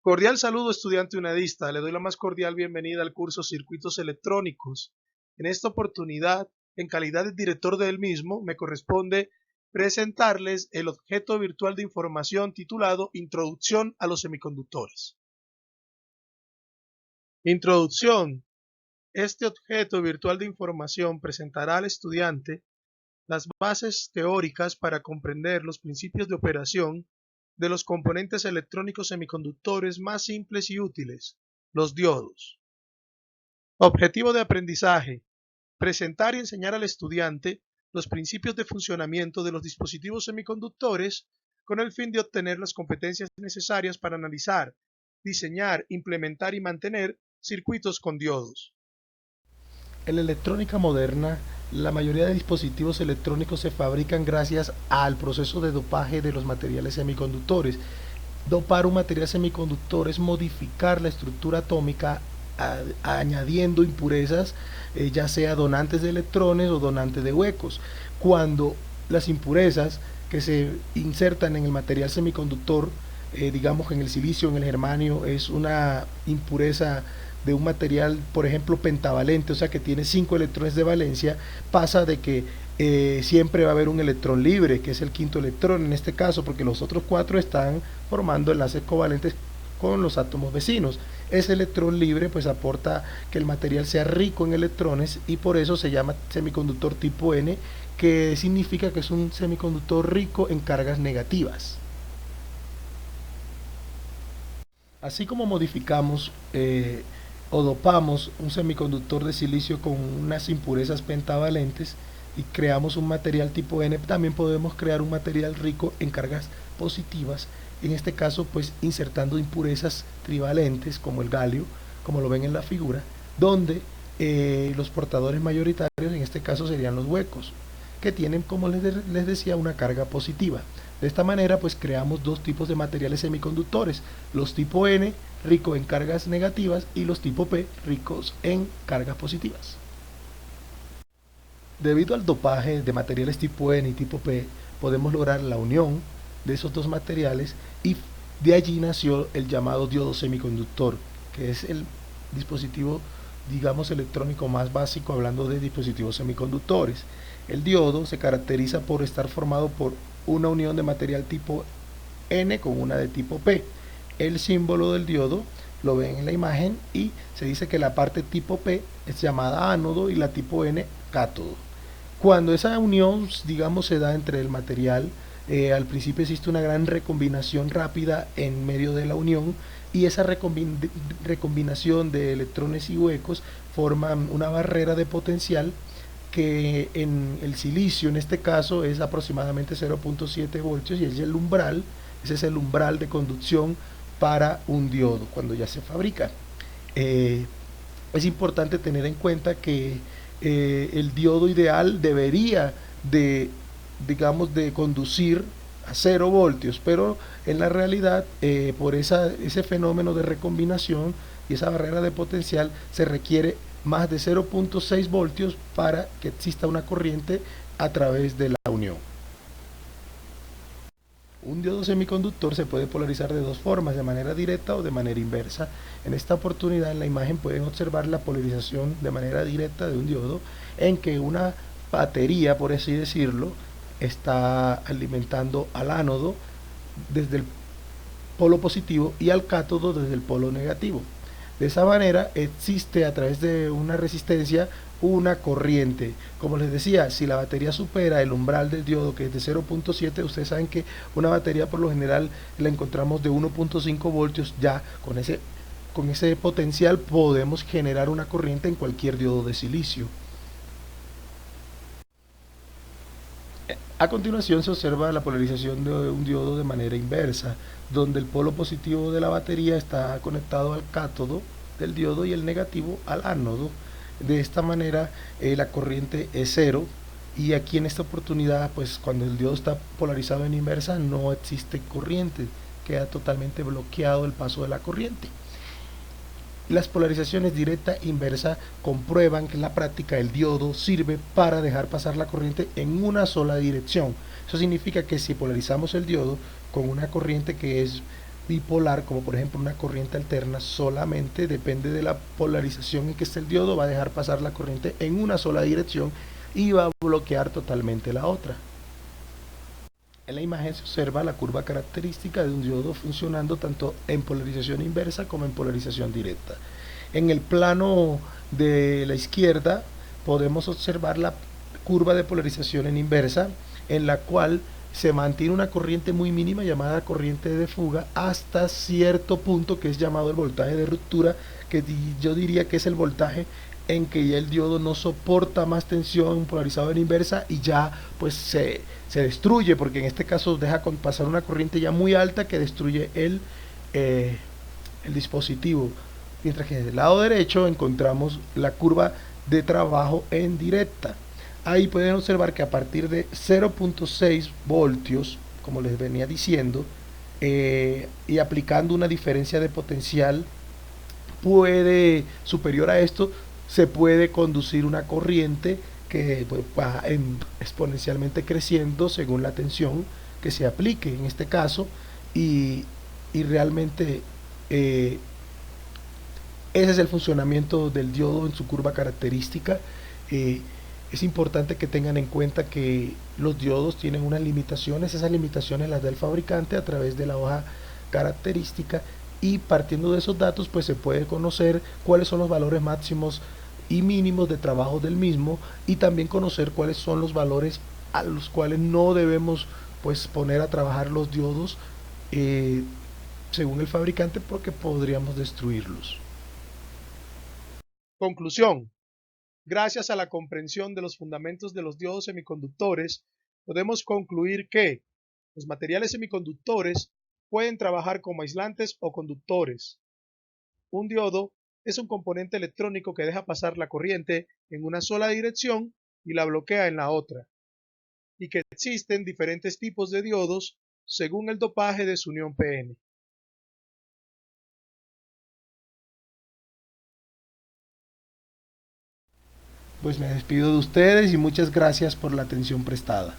Cordial saludo, estudiante unedista. Le doy la más cordial bienvenida al curso Circuitos Electrónicos. En esta oportunidad, en calidad de director del mismo, me corresponde presentarles el objeto virtual de información titulado Introducción a los semiconductores. Introducción. Este objeto virtual de información presentará al estudiante las bases teóricas para comprender los principios de operación de los componentes electrónicos semiconductores más simples y útiles, los diodos. Objetivo de aprendizaje: presentar y enseñar al estudiante los principios de funcionamiento de los dispositivos semiconductores con el fin de obtener las competencias necesarias para analizar, diseñar, implementar y mantener circuitos con diodos. En la electrónica moderna, la mayoría de dispositivos electrónicos se fabrican gracias al proceso de dopaje de los materiales semiconductores. Dopar un material semiconductor es modificar la estructura atómica añadiendo impurezas, ya sea donantes de electrones o donantes de huecos. Cuando las impurezas que se insertan en el material semiconductor, digamos en el silicio, en el germanio, es una impureza de un material, por ejemplo, pentavalente, o sea que tiene 5 electrones de valencia, pasa de que siempre va a haber un electrón libre, que es el quinto electrón en este caso, porque los otros 4 están formando enlaces covalentes con los átomos vecinos. Ese electrón libre pues aporta que el material sea rico en electrones y por eso se llama semiconductor tipo N, que significa que es un semiconductor rico en cargas negativas. Así como modificamos o dopamos un semiconductor de silicio con unas impurezas pentavalentes y creamos un material tipo N, también podemos crear un material rico en cargas positivas, en este caso pues insertando impurezas trivalentes como el galio, como lo ven en la figura, donde los portadores mayoritarios en este caso serían los huecos, que tienen, como les decía, una carga positiva. De esta manera pues creamos dos tipos de materiales semiconductores, los tipo N ricos en cargas negativas y los tipo P ricos en cargas positivas. Debido al dopaje de materiales tipo N y tipo P, podemos lograr la unión de esos dos materiales y de allí nació el llamado diodo semiconductor, que es el dispositivo, digamos, electrónico más básico hablando de dispositivos semiconductores. El diodo se caracteriza por estar formado por una unión de material tipo N con una de tipo P. El símbolo del diodo lo ven en la imagen y se dice que la parte tipo P es llamada ánodo y la tipo N cátodo. Cuando esa unión, digamos, se da entre el material, al principio existe una gran recombinación rápida en medio de la unión y esa recombinación de electrones y huecos forman una barrera de potencial que en el silicio en este caso es aproximadamente 0.7 voltios y es el umbral, ese es el umbral de conducción para un diodo cuando ya se fabrica. Es importante tener en cuenta que el diodo ideal debería de, digamos, de conducir a 0 voltios, pero en la realidad por ese fenómeno de recombinación y esa barrera de potencial se requiere más de 0.6 voltios para que exista una corriente a través de la unión. Un diodo semiconductor se puede polarizar de dos formas, de manera directa o de manera inversa. En esta oportunidad en la imagen pueden observar la polarización de manera directa de un diodo en que una batería, por así decirlo, está alimentando al ánodo desde el polo positivo y al cátodo desde el polo negativo. De esa manera existe a través de una resistencia una corriente. Como les decía, si la batería supera el umbral del diodo, que es de 0.7, ustedes saben que una batería por lo general la encontramos de 1.5 voltios. Ya con ese potencial podemos generar una corriente en cualquier diodo de silicio. A continuación se observa la polarización de un diodo de manera inversa, donde el polo positivo de la batería está conectado al cátodo del diodo y el negativo al ánodo. De esta manera la corriente es cero y aquí en esta oportunidad pues cuando el diodo está polarizado en inversa no existe corriente, queda totalmente bloqueado el paso de la corriente. Las polarizaciones directa e inversa comprueban que en la práctica el diodo sirve para dejar pasar la corriente en una sola dirección. Eso significa que si polarizamos el diodo con una corriente que es bipolar, como por ejemplo una corriente alterna, solamente depende de la polarización en que esté el diodo, va a dejar pasar la corriente en una sola dirección y va a bloquear totalmente la otra. En la imagen se observa la curva característica de un diodo funcionando tanto en polarización inversa como en polarización directa. En el plano de la izquierda podemos observar la curva de polarización en inversa, en la cual se mantiene una corriente muy mínima llamada corriente de fuga hasta cierto punto, que es llamado el voltaje de ruptura, que yo diría que es el voltaje en que ya el diodo no soporta más tensión polarizado en inversa y ya pues se destruye, porque en este caso deja pasar una corriente ya muy alta que destruye el dispositivo. Mientras que del lado derecho encontramos la curva de trabajo en directa. Ahí pueden observar que a partir de 0.6 voltios, como les venía diciendo, y aplicando una diferencia de potencial superior a esto, se puede conducir una corriente que pues, va exponencialmente creciendo según la tensión que se aplique en este caso, y, y realmente eh, ese es el funcionamiento del diodo en su curva característica. Eh, es importante que tengan en cuenta que los diodos tienen unas limitaciones, esas limitaciones las da el fabricante a través de la hoja característica, y partiendo de esos datos pues se puede conocer cuáles son los valores máximos y mínimos de trabajo del mismo, y también conocer cuáles son los valores a los cuales no debemos pues poner a trabajar los diodos eh, según el fabricante, porque podríamos destruirlos. Conclusión. Gracias a la comprensión de los fundamentos de los diodos semiconductores, podemos concluir que los materiales semiconductores pueden trabajar como aislantes o conductores. Un diodo es un componente electrónico que deja pasar la corriente en una sola dirección y la bloquea en la otra, y que existen diferentes tipos de diodos según el dopaje de su unión P-N. Pues me despido de ustedes y muchas gracias por la atención prestada.